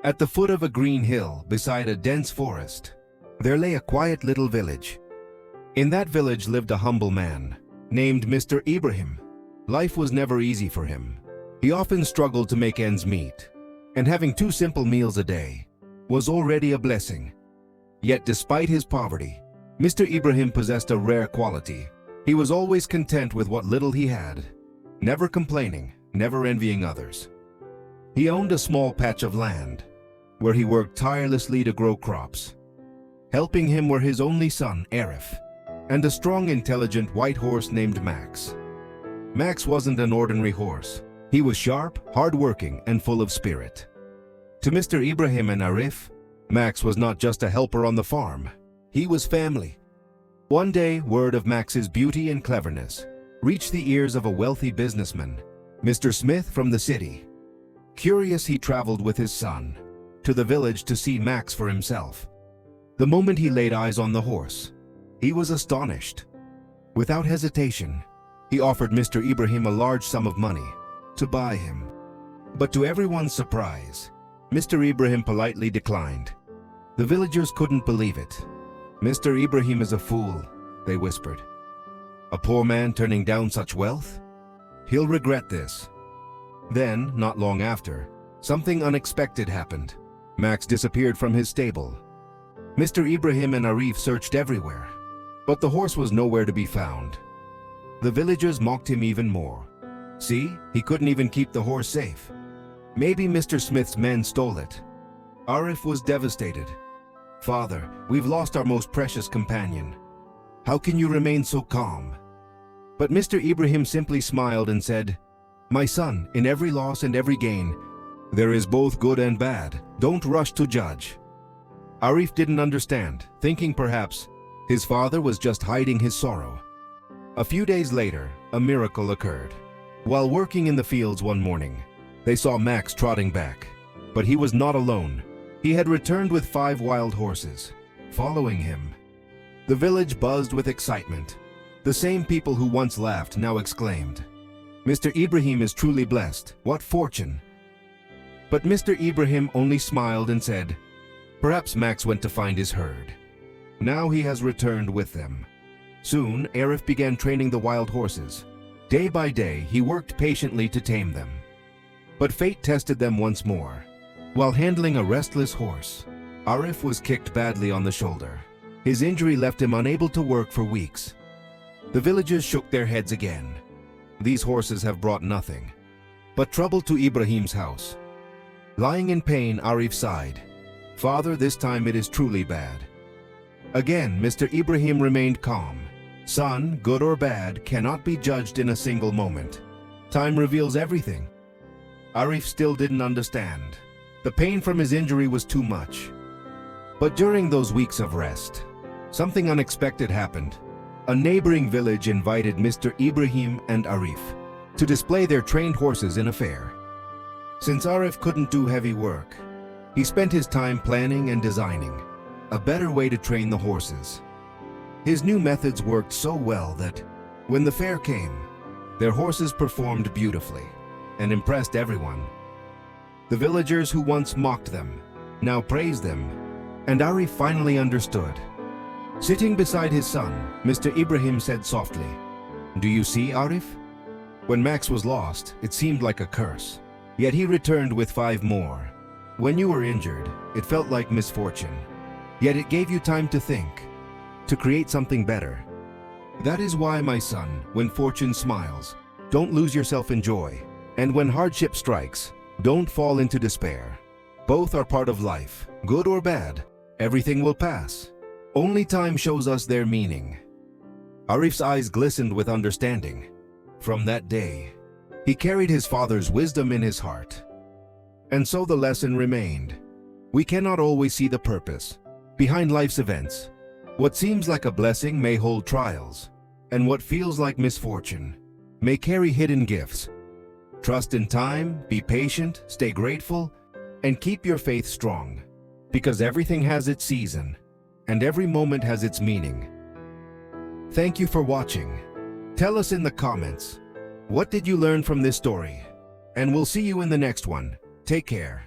At the foot of a green hill beside a dense forest, there lay a quiet little village. In that village lived a humble man named Mr. Ibrahim. Life was never easy for him. He often struggled to make ends meet, and having 2 simple meals a day was already a blessing. Yet despite his poverty, Mr. Ibrahim possessed a rare quality. He was always content with what little he had, never complaining, never envying others. He owned a small patch of land, where he worked tirelessly to grow crops. Helping him were his only son, Arif, and a strong, intelligent white horse named Max. Max wasn't an ordinary horse. He was sharp, hard-working, and full of spirit. To Mr. Ibrahim and Arif, Max was not just a helper on the farm. He was family. One day, word of Max's beauty and cleverness reached the ears of a wealthy businessman, Mr. Smith from the city. Curious, he traveled with his son to the village to see Max for himself. The moment he laid eyes on the horse, he was astonished. Without hesitation, he offered Mr. Ibrahim a large sum of money to buy him. But to everyone's surprise, Mr. Ibrahim politely declined. The villagers couldn't believe it. "Mr. Ibrahim is a fool," they whispered. "A poor man turning down such wealth? He'll regret this." Then, not long after, something unexpected happened. Max disappeared from his stable. Mr. Ibrahim and Arif searched everywhere, but the horse was nowhere to be found. The villagers mocked him even more. See, he couldn't even keep the horse safe. Maybe Mr. Smith's men stole it. Arif was devastated. "Father, we've lost our most precious companion. How can you remain so calm?" But Mr. Ibrahim simply smiled and said, "My son, in every loss and every gain, there is both good and bad. Don't rush to judge." Arif didn't understand, thinking perhaps his father was just hiding his sorrow. A few days later, a miracle occurred. While working in the fields one morning, they saw Max trotting back. But he was not alone. He had returned with 5 wild horses, following him. The village buzzed with excitement. The same people who once laughed now exclaimed, "Mr. Ibrahim is truly blessed. What fortune!" But Mr. Ibrahim only smiled and said, "Perhaps Max went to find his herd. Now he has returned with them." Soon, Arif began training the wild horses. Day by day, he worked patiently to tame them. But fate tested them once more. While handling a restless horse, Arif was kicked badly on the shoulder. His injury left him unable to work for weeks. The villagers shook their heads again. These horses have brought nothing but trouble to Ibrahim's house. Lying in pain, Arif sighed. "Father, this time it is truly bad." Again, Mr. Ibrahim remained calm. "Son, good or bad, cannot be judged in a single moment. Time reveals everything." Arif still didn't understand. The pain from his injury was too much. But during those weeks of rest, something unexpected happened. A neighboring village invited Mr. Ibrahim and Arif to display their trained horses in a fair. Since Arif couldn't do heavy work, he spent his time planning and designing a better way to train the horses. His new methods worked so well that, when the fair came, their horses performed beautifully and impressed everyone. The villagers who once mocked them now praised them, and Arif finally understood. Sitting beside his son, Mr. Ibrahim said softly, "Do you see, Arif? When Max was lost, it seemed like a curse. Yet he returned with 5 more. When you were injured, it felt like misfortune. Yet it gave you time to think, to create something better. That is why, my son, when fortune smiles, don't lose yourself in joy. And when hardship strikes, don't fall into despair. Both are part of life, good or bad. Everything will pass. Only time shows us their meaning." Arif's eyes glistened with understanding. From that day, he carried his father's wisdom in his heart. And so the lesson remained. We cannot always see the purpose behind life's events. What seems like a blessing may hold trials, and what feels like misfortune may carry hidden gifts. Trust in time, be patient, stay grateful, and keep your faith strong, because everything has its season, and every moment has its meaning. Thank you for watching. Tell us in the comments, what did you learn from this story? And we'll see you in the next one. Take care.